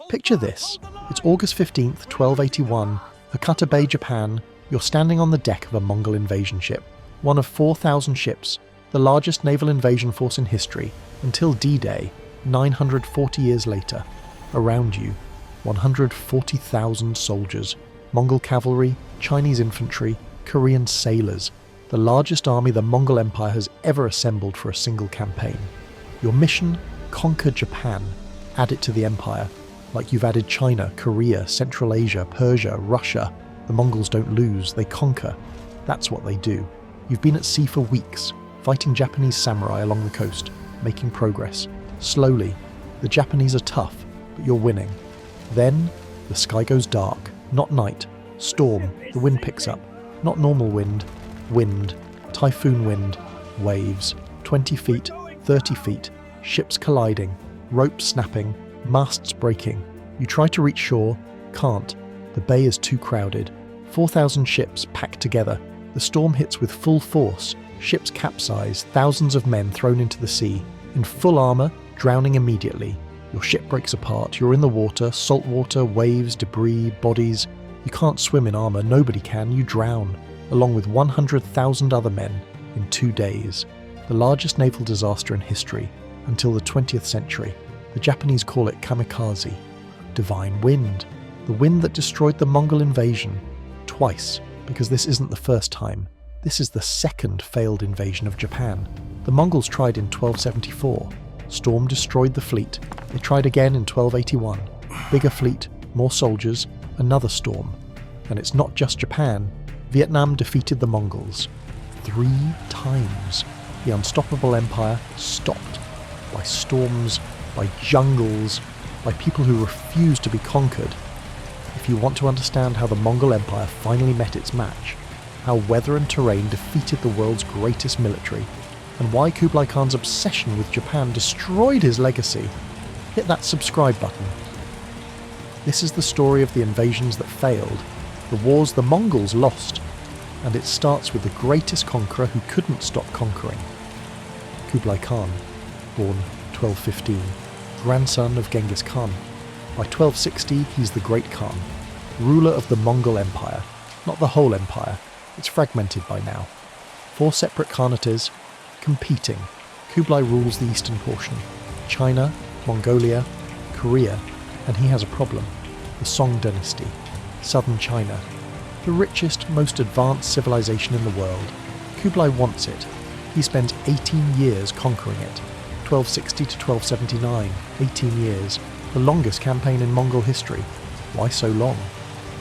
Picture this. It's August 15th, 1281, Hakata Bay, Japan. You're standing on the deck of a Mongol invasion ship, one of 4,000 ships, the largest naval invasion force in history, until D-Day, 940 years later. Around you, 140,000 soldiers, Mongol cavalry, Chinese infantry, Korean sailors, the largest army the Mongol Empire has ever assembled for a single campaign. Your mission? Conquer Japan. Add it to the empire, like you've added China, Korea, Central Asia, Persia, Russia. The Mongols don't lose, they conquer. That's what they do. You've been at sea for weeks, fighting Japanese samurai along the coast, making progress. Slowly. The Japanese are tough, but you're winning. Then, the sky goes dark. Not night. Storm. The wind picks up. Not normal wind. Wind. Typhoon wind. Waves. 20 feet, 30 feet. Ships colliding. Ropes snapping. Masts breaking. You try to reach shore. Can't. The bay is too crowded. 4,000 ships packed together. The storm hits with full force. Ships capsize. Thousands of men thrown into the sea. In full armour, drowning immediately. Your ship breaks apart. You're in the water. Salt water, waves, debris, bodies. You can't swim in armour. Nobody can. You drown. Along with 100,000 other men in 2 days. The largest naval disaster in history until the 20th century. The Japanese call it Kamikaze. Divine wind. The wind that destroyed the Mongol invasion. Twice, because this isn't the first time. This is the second failed invasion of Japan. The Mongols tried in 1274. Storm destroyed the fleet. They tried again in 1281. Bigger fleet, more soldiers, another storm. And it's not just Japan. Vietnam defeated the Mongols. 3 times. The unstoppable empire stopped. By storms, by jungles, by people who refused to be conquered. If you want to understand how the Mongol Empire finally met its match, how weather and terrain defeated the world's greatest military, and why Kublai Khan's obsession with Japan destroyed his legacy, hit that subscribe button. This is the story of the invasions that failed, the wars the Mongols lost, and it starts with the greatest conqueror who couldn't stop conquering. Kublai Khan, born 1215, grandson of Genghis Khan. By 1260, he's the Great Khan, ruler of the Mongol Empire. Not the whole empire, it's fragmented by now. 4 separate khanates, competing. Kublai rules the eastern portion. China, Mongolia, Korea, and he has a problem. The Song dynasty, southern China. The richest, most advanced civilization in the world. Kublai wants it. He spends 18 years conquering it. 1260 to 1279, 18 years. The longest campaign in Mongol history. Why so long?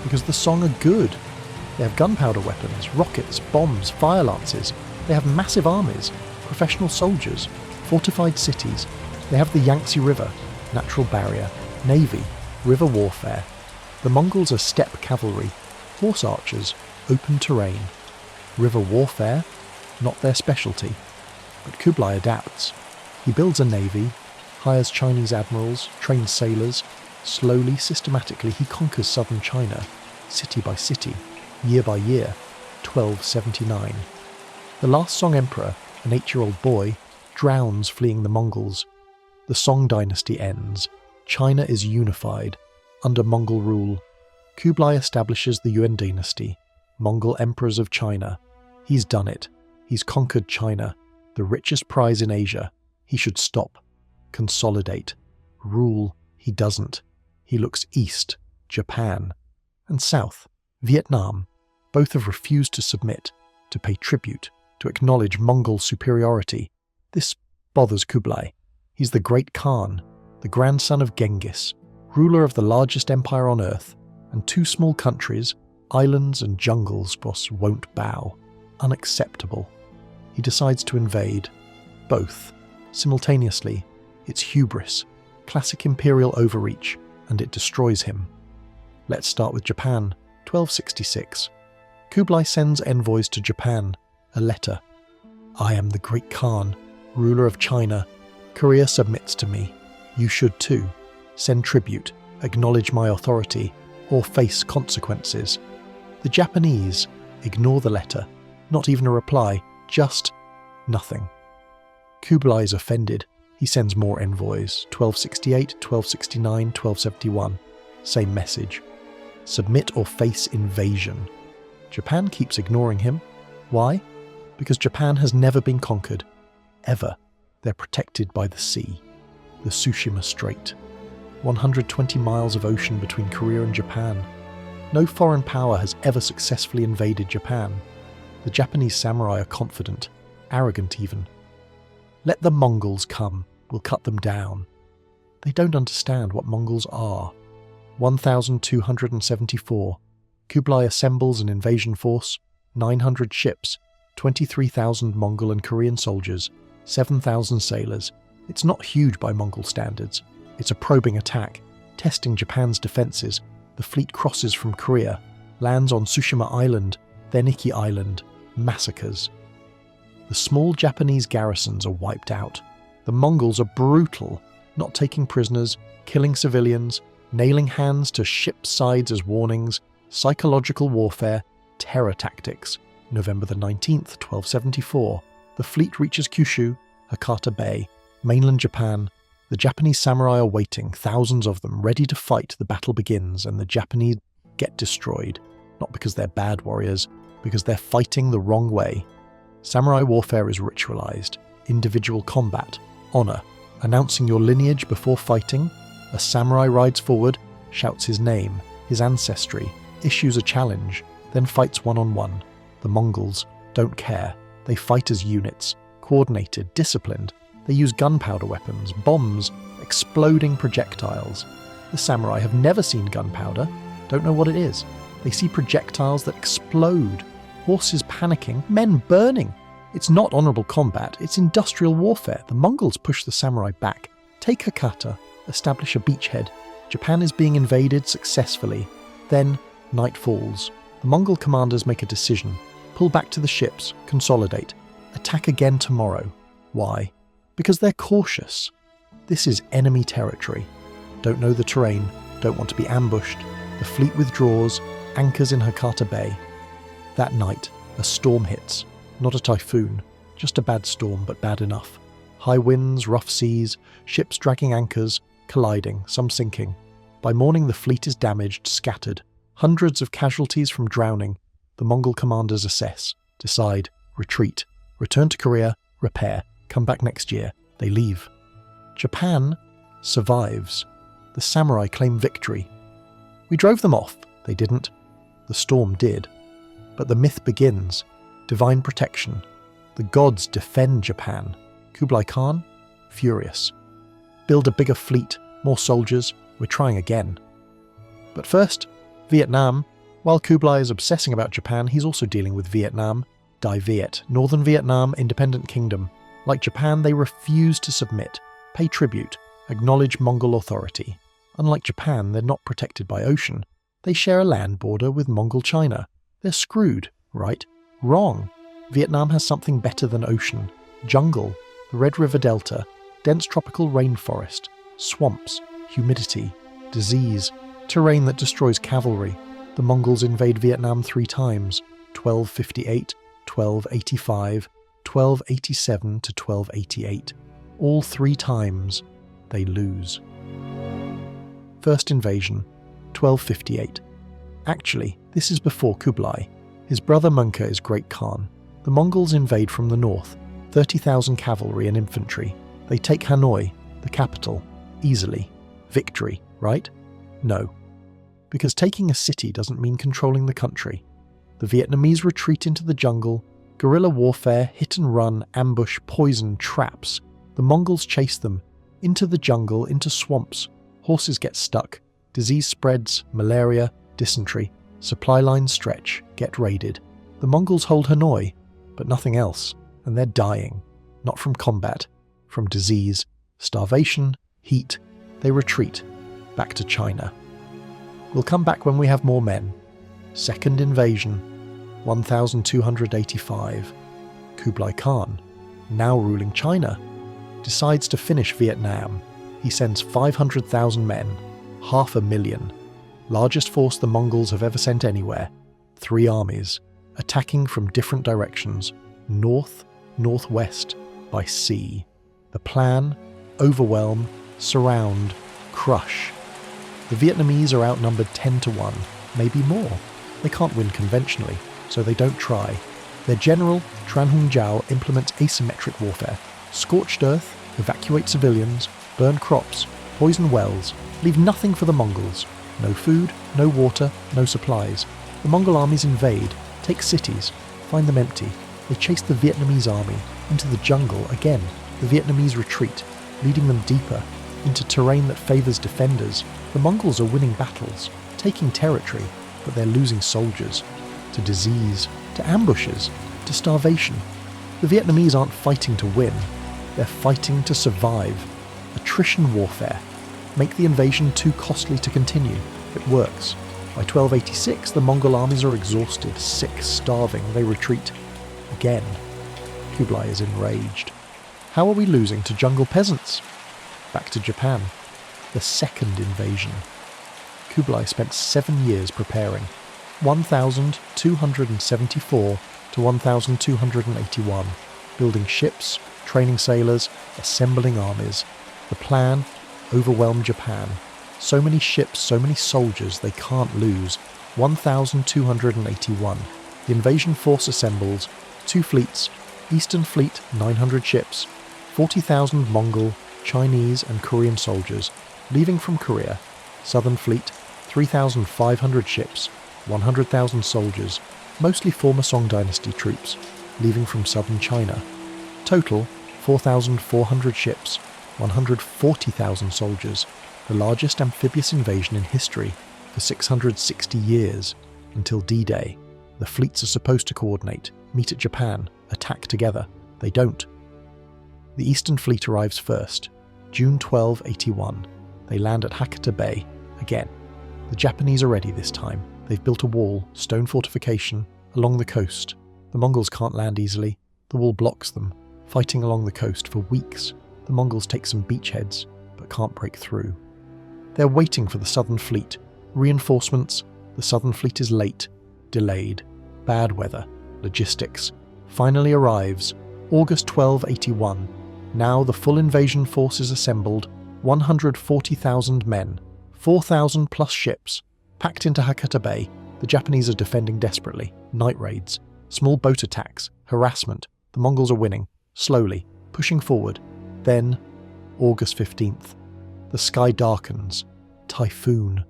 Because the Song are good. They have gunpowder weapons, rockets, bombs, fire lances. They have massive armies, professional soldiers, fortified cities. They have the Yangtze River, natural barrier, navy, river warfare. The Mongols are steppe cavalry, horse archers, open terrain. River warfare, not their specialty. But Kublai adapts. He builds a navy, hires Chinese admirals, trains sailors. Slowly, systematically, he conquers southern China, city by city, year by year, 1279. The last Song emperor, an 8-year-old boy, drowns fleeing the Mongols. The Song dynasty ends. China is unified, under Mongol rule. Kublai establishes the Yuan dynasty, Mongol emperors of China. He's done it. He's conquered China, the richest prize in Asia. He should stop. Consolidate. Rule. He doesn't. He looks east, Japan, and south, Vietnam. Both have refused to submit, to pay tribute, to acknowledge Mongol superiority. This bothers Kublai. He's the Great Khan, the grandson of Genghis, ruler of the largest empire on earth, and 2 small countries, islands and jungles, boss won't bow. Unacceptable. He decides to invade. Both. Simultaneously. It's hubris, classic imperial overreach, and it destroys him. Let's start with Japan, 1266. Kublai sends envoys to Japan, a letter. I am the Great Khan, ruler of China. Korea submits to me. You should too. Send tribute, acknowledge my authority, or face consequences. The Japanese ignore the letter, not even a reply, just nothing. Kublai is offended. He sends more envoys, 1268, 1269, 1271. Same message. Submit or face invasion. Japan keeps ignoring him. Why? Because Japan has never been conquered. Ever. They're protected by the sea. The Tsushima Strait. 120 miles of ocean between Korea and Japan. No foreign power has ever successfully invaded Japan. The Japanese samurai are confident, arrogant even. Let the Mongols come, we'll cut them down. They don't understand what Mongols are. 1274. Kublai assembles an invasion force, 900 ships, 23,000 Mongol and Korean soldiers, 7,000 sailors. It's not huge by Mongol standards. It's a probing attack, testing Japan's defences. The fleet crosses from Korea, lands on Tsushima Island, then Iki Island. Massacres. The small Japanese garrisons are wiped out. The Mongols are brutal, not taking prisoners, killing civilians, nailing hands to ship sides as warnings, psychological warfare, terror tactics. November the 19th, 1274. The fleet reaches Kyushu, Hakata Bay, mainland Japan. The Japanese samurai are waiting, thousands of them, ready to fight. The battle begins, and the Japanese get destroyed. Not because they're bad warriors, because they're fighting the wrong way. Samurai warfare is ritualized, individual combat, honor, announcing your lineage before fighting. A samurai rides forward, shouts his name, his ancestry, issues a challenge, then fights one-on-one. The Mongols don't care. They fight as units, coordinated, disciplined. They use gunpowder weapons, bombs, exploding projectiles. The samurai have never seen gunpowder, don't know what it is. They see projectiles that explode, horses panicking, men burning. It's not honourable combat, it's industrial warfare. The Mongols push the samurai back, take Hakata, establish a beachhead. Japan is being invaded successfully. Then, night falls. The Mongol commanders make a decision. Pull back to the ships, consolidate, attack again tomorrow. Why? Because they're cautious. This is enemy territory. Don't know the terrain, don't want to be ambushed. The fleet withdraws, anchors in Hakata Bay. That night, a storm hits. Not a typhoon, just a bad storm, but bad enough. High winds, rough seas, ships dragging anchors, colliding, some sinking. By morning the fleet is damaged, scattered. Hundreds of casualties from drowning. The Mongol commanders assess, decide, retreat, return to Korea, repair, come back next year. They leave. Japan survives. The samurai claim victory. We drove them off. They didn't. The storm did. But the myth begins. Divine protection. The gods defend Japan. Kublai Khan? Furious. Build a bigger fleet, more soldiers. We're trying again. But first, Vietnam. While Kublai is obsessing about Japan, he's also dealing with Vietnam. Dai Viet, Northern Vietnam, independent kingdom. Like Japan, they refuse to submit, pay tribute, acknowledge Mongol authority. Unlike Japan, they're not protected by ocean. They share a land border with Mongol China. They're screwed, right? Wrong. Vietnam has something better than ocean. Jungle, the Red River Delta, dense tropical rainforest, swamps, humidity, disease, terrain that destroys cavalry. The Mongols invade Vietnam 3 times, 1258, 1285, 1287 to 1288. All 3 times, they lose. First invasion, 1258. Actually, this is before Kublai. His brother Mungke is Great Khan. The Mongols invade from the north, 30,000 cavalry and infantry. They take Hanoi, the capital, easily. Victory, right? No. Because taking a city doesn't mean controlling the country. The Vietnamese retreat into the jungle, guerrilla warfare, hit and run, ambush, poison, traps. The Mongols chase them, into the jungle, into swamps. Horses get stuck, disease spreads, malaria, dysentery, supply lines stretch, get raided. The Mongols hold Hanoi, but nothing else, and they're dying. Not from combat, from disease, starvation, heat. They retreat, back to China. We'll come back when we have more men. Second invasion, 1285. Kublai Khan, now ruling China, decides to finish Vietnam. He sends 500,000 men, 500,000. Largest force the Mongols have ever sent anywhere. 3 armies, attacking from different directions, north, northwest, by sea. The plan? overwhelm, surround, crush. The Vietnamese are outnumbered 10-1, maybe more. They can't win conventionally, so they don't try. Their general, Tran Hung Jiao, implements asymmetric warfare. Scorched earth, evacuate civilians, burn crops, poison wells, leave nothing for the Mongols. No food, no water, no supplies. The Mongol armies invade, take cities, find them empty. They chase the Vietnamese army into the jungle again. The Vietnamese retreat, leading them deeper into terrain that favours defenders. The Mongols are winning battles, taking territory, but they're losing soldiers to disease, to ambushes, to starvation. The Vietnamese aren't fighting to win, they're fighting to survive. Attrition warfare. Make the invasion too costly to continue. It works. By 1286, the Mongol armies are exhausted, sick, starving. They retreat. Again. Kublai is enraged. How are we losing to jungle peasants? Back to Japan. The second invasion. Kublai spent 7 years preparing. 1274 to 1281. Building ships, training sailors, assembling armies. The plan? Overwhelm Japan. So many ships, so many soldiers, they can't lose. 1281. The invasion force assembles. 2 fleets. Eastern Fleet, 900 ships. 40,000 Mongol, Chinese and Korean soldiers, leaving from Korea. Southern Fleet, 3,500 ships. 100,000 soldiers, mostly former Song Dynasty troops, leaving from southern China. Total, 4,400 ships. 140,000 soldiers, the largest amphibious invasion in history for 660 years, until D-Day. The fleets are supposed to coordinate, meet at Japan, attack together. They don't. The Eastern Fleet arrives first, June 1281. They land at Hakata Bay, again. The Japanese are ready this time. They've built a wall, stone fortification, along the coast. The Mongols can't land easily. The wall blocks them, fighting along the coast for weeks. The Mongols take some beachheads, but can't break through. They're waiting for the Southern Fleet. Reinforcements. The Southern Fleet is late, delayed. Bad weather, logistics. Finally arrives, August 1281. Now the full invasion force is assembled. 140,000 men, 4,000 plus ships. Packed into Hakata Bay, the Japanese are defending desperately. Night raids, small boat attacks, harassment. The Mongols are winning, slowly, pushing forward. Then, August 15th, the sky darkens. Typhoon.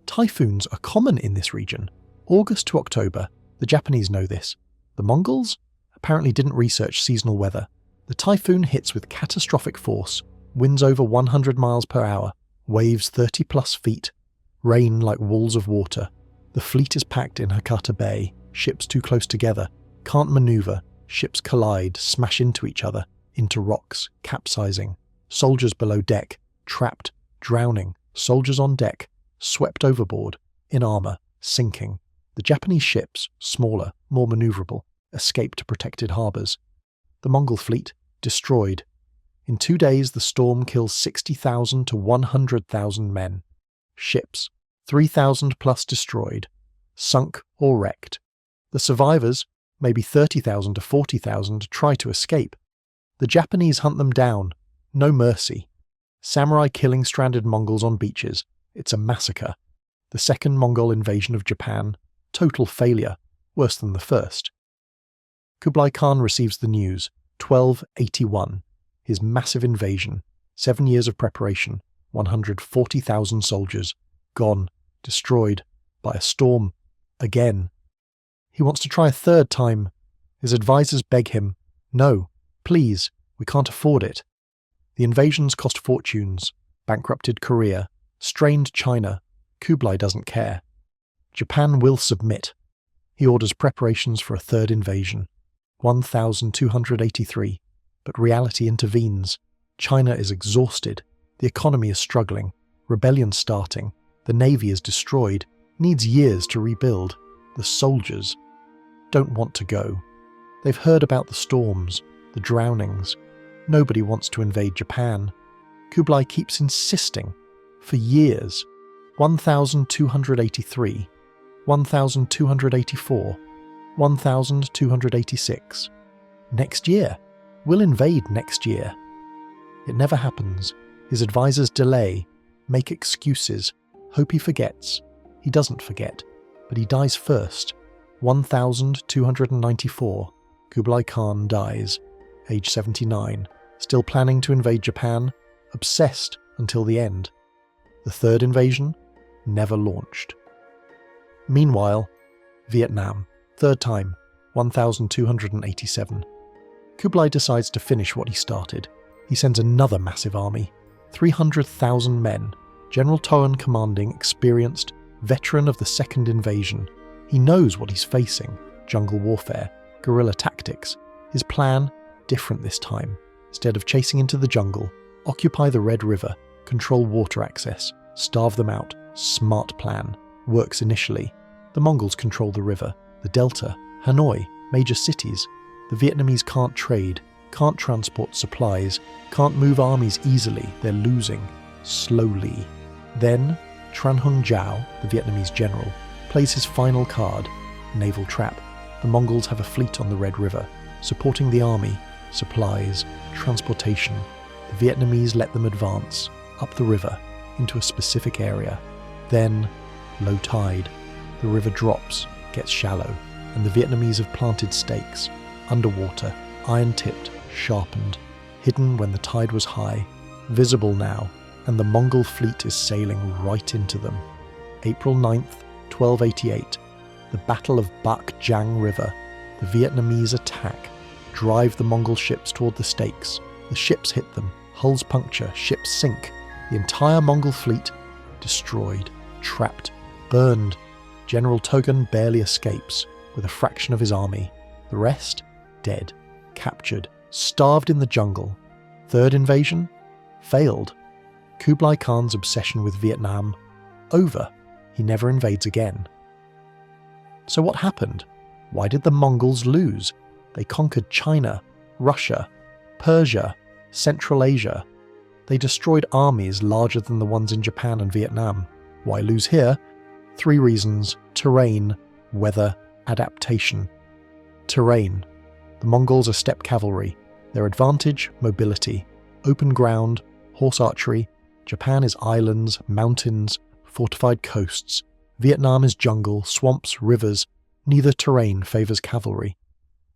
Typhoons are common in this region. August to October, the Japanese know this. The Mongols apparently didn't research seasonal weather. The typhoon hits with catastrophic force, winds over 100 miles per hour, waves 30 plus feet, rain like walls of water. The fleet is packed in Hakata Bay, ships too close together, can't maneuver, ships collide, smash into each other, into rocks, capsizing. Soldiers below deck, trapped, drowning. Soldiers on deck, swept overboard, in armour, sinking. The Japanese ships, smaller, more manoeuvrable, escape to protected harbours. The Mongol fleet, destroyed. In 2 days the storm kills 60,000 to 100,000 men. Ships, 3,000 plus destroyed, sunk or wrecked. The survivors, maybe 30,000 to 40,000, try to escape. The Japanese hunt them down, no mercy. Samurai killing stranded Mongols on beaches. It's a massacre. The second Mongol invasion of Japan, total failure, worse than the first. Kublai Khan receives the news, 1281. His massive invasion, 7 years of preparation, 140,000 soldiers, gone, destroyed, by a storm, again. He wants to try a third time. His advisors beg him, no, please, we can't afford it. The invasions cost fortunes, bankrupted Korea, strained China. Kublai doesn't care. Japan will submit. He orders preparations for a third invasion. 1283. But reality intervenes. China is exhausted. The economy is struggling. Rebellion starting. The navy is destroyed. Needs years to rebuild. The soldiers don't want to go. They've heard about the storms, the drownings. Nobody wants to invade Japan. Kublai keeps insisting. For years. 1283. 1284. 1286. Next year. We'll invade next year. It never happens. His advisors delay, make excuses, hope he forgets. He doesn't forget, but he dies first. 1294, Kublai Khan dies, age 79, still planning to invade Japan, obsessed until the end. The third invasion never launched. Meanwhile, Vietnam, third time, 1287. Kublai decides to finish what he started. He sends another massive army, 300,000 men, General Toan commanding, experienced, veteran of the second invasion. He knows what he's facing, jungle warfare, guerrilla tactics. His plan, different this time. Instead of chasing into the jungle, occupy the Red River, control water access, starve them out. Smart plan. Works initially. The Mongols control the river, the delta, Hanoi, major cities. The Vietnamese can't trade, can't transport supplies, can't move armies easily. They're losing. Slowly. Then, Tran Hung Jao, the Vietnamese general, plays his final card, naval trap. The Mongols have a fleet on the Red River, supporting the army, supplies, transportation. The Vietnamese let them advance, up the river, into a specific area. Then, low tide. The river drops, gets shallow, and the Vietnamese have planted stakes, underwater, iron-tipped, sharpened, hidden when the tide was high, visible now, and the Mongol fleet is sailing right into them. April 9th, 1288, the Battle of Bac Giang River. The Vietnamese attack, drive the Mongol ships toward the stakes. The ships hit them, hulls puncture, ships sink. The entire Mongol fleet destroyed, trapped, burned. General Togan barely escapes, with a fraction of his army. The rest, dead, captured, starved in the jungle. Third invasion? Failed. Kublai Khan's obsession with Vietnam? Over. He never invades again. So what happened? Why did the Mongols lose? They conquered China, Russia, Persia, Central Asia. They destroyed armies larger than the ones in Japan and Vietnam. Why lose here? 3 reasons: terrain, weather, adaptation. Terrain. The Mongols are steppe cavalry. Their advantage, mobility. Open ground, horse archery. Japan is islands, mountains, fortified coasts. Vietnam is jungle, swamps, rivers. Neither terrain favours cavalry.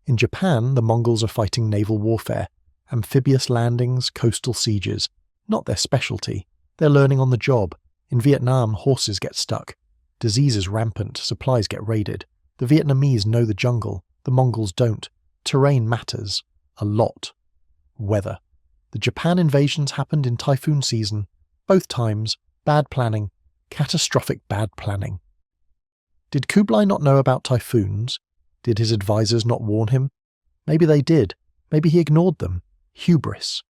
In Japan, the Mongols are fighting naval warfare, amphibious landings, coastal sieges. Not their specialty. They're learning on the job. In Vietnam, horses get stuck. Disease is rampant, supplies get raided. The Vietnamese know the jungle. The Mongols don't. Terrain matters. A lot. Weather. The Japan invasions happened in typhoon season. Both times, bad planning. Catastrophic bad planning. Did Kublai not know about typhoons? Did his advisors not warn him? Maybe they did. Maybe he ignored them. Hubris.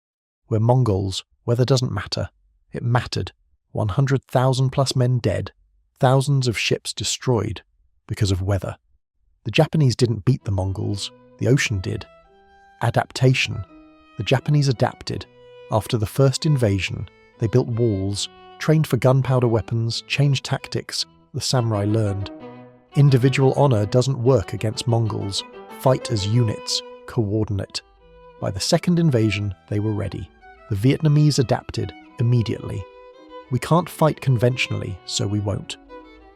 We're Mongols. Weather doesn't matter. It mattered. 100,000 plus men dead. Thousands of ships destroyed because of weather. The Japanese didn't beat the Mongols. The ocean did. Adaptation. The Japanese adapted. After the first invasion, they built walls, trained for gunpowder weapons, changed tactics. The samurai learned. Individual honor doesn't work against Mongols. Fight as units, coordinate. By the second invasion, they were ready. The Vietnamese adapted immediately. We can't fight conventionally, so we won't.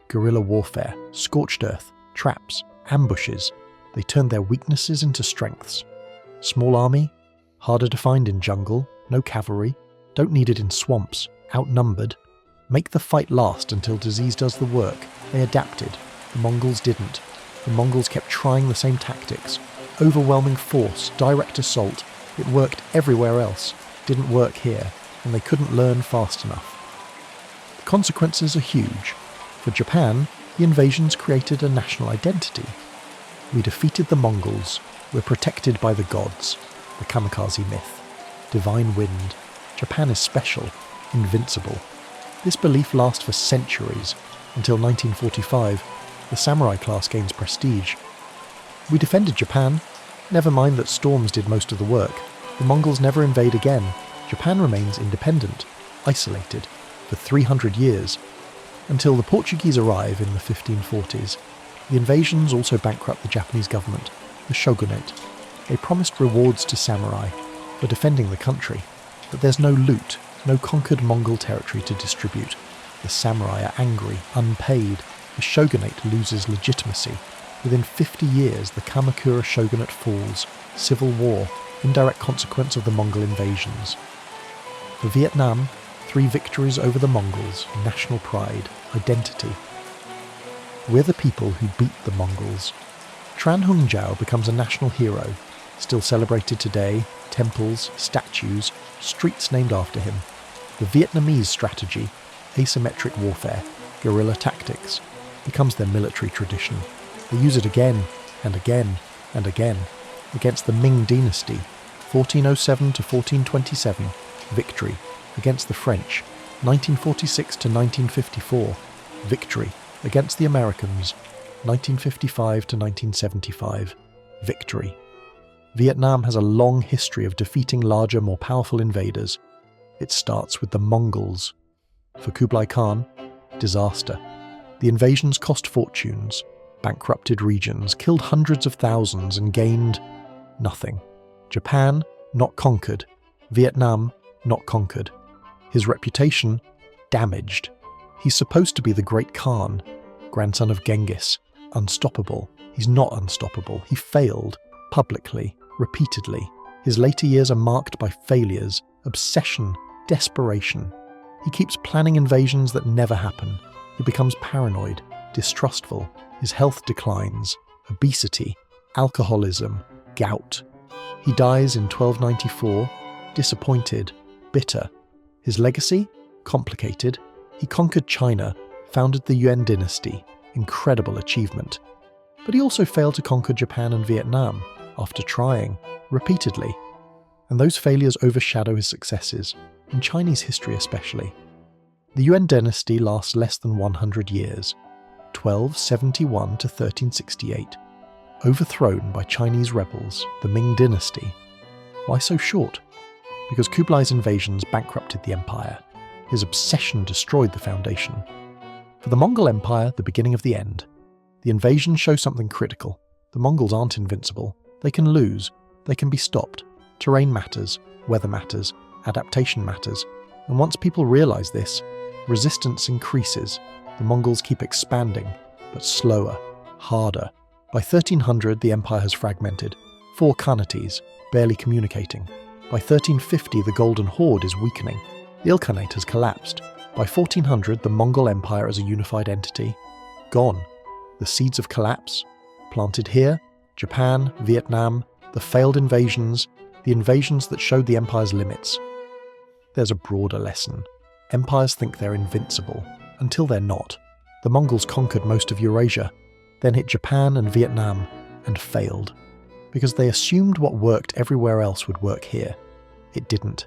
Guerrilla warfare, scorched earth, traps, ambushes. They turned their weaknesses into strengths. Small army, harder to find in jungle, no cavalry, don't need it in swamps, outnumbered. Make the fight last until disease does the work. They adapted. The Mongols didn't. The Mongols kept trying the same tactics. Overwhelming force, direct assault. It worked everywhere else. Didn't work here, and they couldn't learn fast enough. The consequences are huge. For Japan, the invasions created a national identity. We defeated the Mongols. We're protected by the gods. The Kamikaze myth. Divine wind. Japan is special. Invincible. This belief lasts for centuries, until 1945, the samurai class gains prestige. We defended Japan. Never mind that storms did most of the work. The Mongols never invade again. Japan remains independent, isolated, for 300 years, until the Portuguese arrive in the 1540s. The invasions also bankrupt the Japanese government, the shogunate. They promised rewards to samurai for defending the country. But there's no loot, no conquered Mongol territory to distribute. The samurai are angry, unpaid. The shogunate loses legitimacy. Within 50 years, the Kamakura shogunate falls. Civil war, indirect consequence of the Mongol invasions. For Vietnam, 3 victories over the Mongols, national pride, identity. We're the people who beat the Mongols. Tran Hung Jiao becomes a national hero, still celebrated today, temples, statues, streets named after him. The Vietnamese strategy, asymmetric warfare, guerrilla tactics, becomes their military tradition. They use it again and again and again against the Ming dynasty, 1407 to 1427, victory. Against the French, 1946 to 1954, victory. Against the Americans, 1955 to 1975, victory. Vietnam has a long history of defeating larger, more powerful invaders. It starts with the Mongols. For Kublai Khan, disaster. The invasions cost fortunes, bankrupted regions, killed hundreds of thousands and gained nothing. Japan, not conquered. Vietnam, not conquered. His reputation, damaged. He's supposed to be the great Khan, grandson of Genghis, unstoppable. He's not unstoppable. He failed, publicly, repeatedly. His later years are marked by failures, obsession, desperation. He keeps planning invasions that never happen. He becomes paranoid, distrustful. His health declines, obesity, alcoholism, gout. He dies in 1294, disappointed, bitter. His legacy? Complicated. He conquered China, founded the Yuan dynasty, incredible achievement. But he also failed to conquer Japan and Vietnam, after trying, repeatedly. And those failures overshadow his successes, in Chinese history especially. The Yuan dynasty lasts less than 100 years, 1271 to 1368. Overthrown by Chinese rebels, the Ming dynasty. Why so short? Because Kublai's invasions bankrupted the empire. His obsession destroyed the foundation. For the Mongol Empire, the beginning of the end. The invasions show something critical. The Mongols aren't invincible. They can lose. They can be stopped. Terrain matters, weather matters, adaptation matters. And once people realize this, resistance increases. The Mongols keep expanding, but slower, harder. By 1300, the empire has fragmented. 4 khanates, barely communicating. By 1350, the Golden Horde is weakening. The Ilkhanate has collapsed. By 1400, the Mongol Empire as a unified entity, gone. The seeds of collapse, planted here, Japan, Vietnam, the failed invasions, the invasions that showed the empire's limits. There's a broader lesson. Empires think they're invincible, until they're not. The Mongols conquered most of Eurasia, then hit Japan and Vietnam, and failed. Because they assumed what worked everywhere else would work here. It didn't.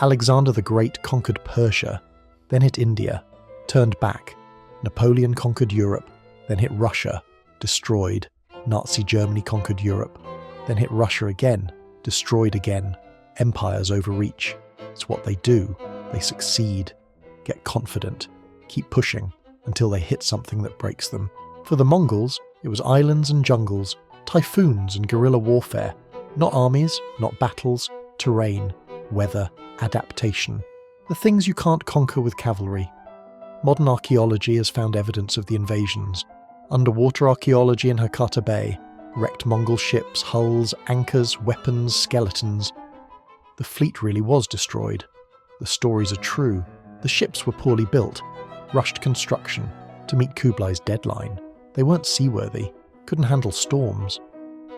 Alexander the Great conquered Persia, then hit India, turned back. Napoleon conquered Europe, then hit Russia, destroyed. Nazi Germany conquered Europe, then hit Russia again, destroyed again. Empires overreach. It's what they do. They succeed. Get confident. Keep pushing until they hit something that breaks them. For the Mongols, it was islands and jungles, typhoons and guerrilla warfare. Not armies, not battles, terrain, weather, adaptation. The things you can't conquer with cavalry. Modern archaeology has found evidence of the invasions. Underwater archaeology in Hakata Bay, wrecked Mongol ships, hulls, anchors, weapons, skeletons. The fleet really was destroyed. The stories are true. The ships were poorly built, rushed construction to meet Kublai's deadline. They weren't seaworthy, couldn't handle storms.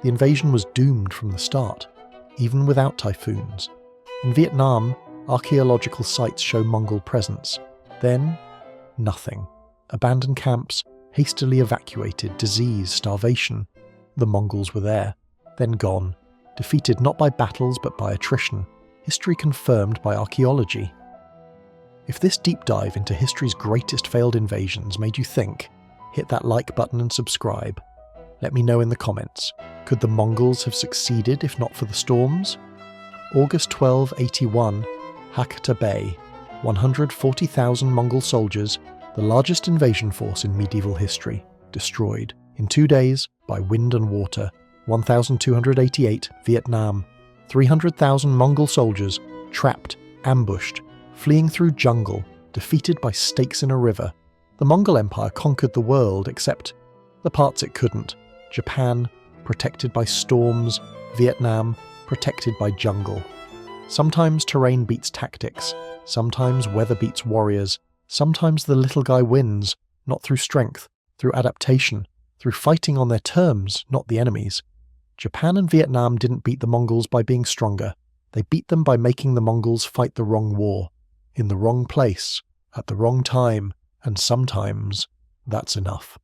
The invasion was doomed from the start, even without typhoons. In Vietnam, archaeological sites show Mongol presence. Then, nothing. Abandoned camps, hastily evacuated, disease, starvation. The Mongols were there, then gone, defeated not by battles but by attrition. History confirmed by archaeology. If this deep dive into history's greatest failed invasions made you think, hit that like button and subscribe. Let me know in the comments. Could the Mongols have succeeded if not for the storms? August 1281, Hakata Bay, 140,000 Mongol soldiers, the largest invasion force in medieval history, destroyed in 2 days by wind and water. 1288, Vietnam, 300,000 Mongol soldiers trapped ambushed, fleeing through jungle, defeated by stakes in a river. The Mongol Empire conquered the world except the parts it couldn't. Japan, protected by storms. Vietnam, protected by jungle. Sometimes terrain beats tactics. Sometimes weather beats warriors. Sometimes the little guy wins, not through strength, through adaptation, through fighting on their terms, not the enemy's. Japan and Vietnam didn't beat the Mongols by being stronger. They beat them by making the Mongols fight the wrong war, in the wrong place, at the wrong time, and sometimes that's enough.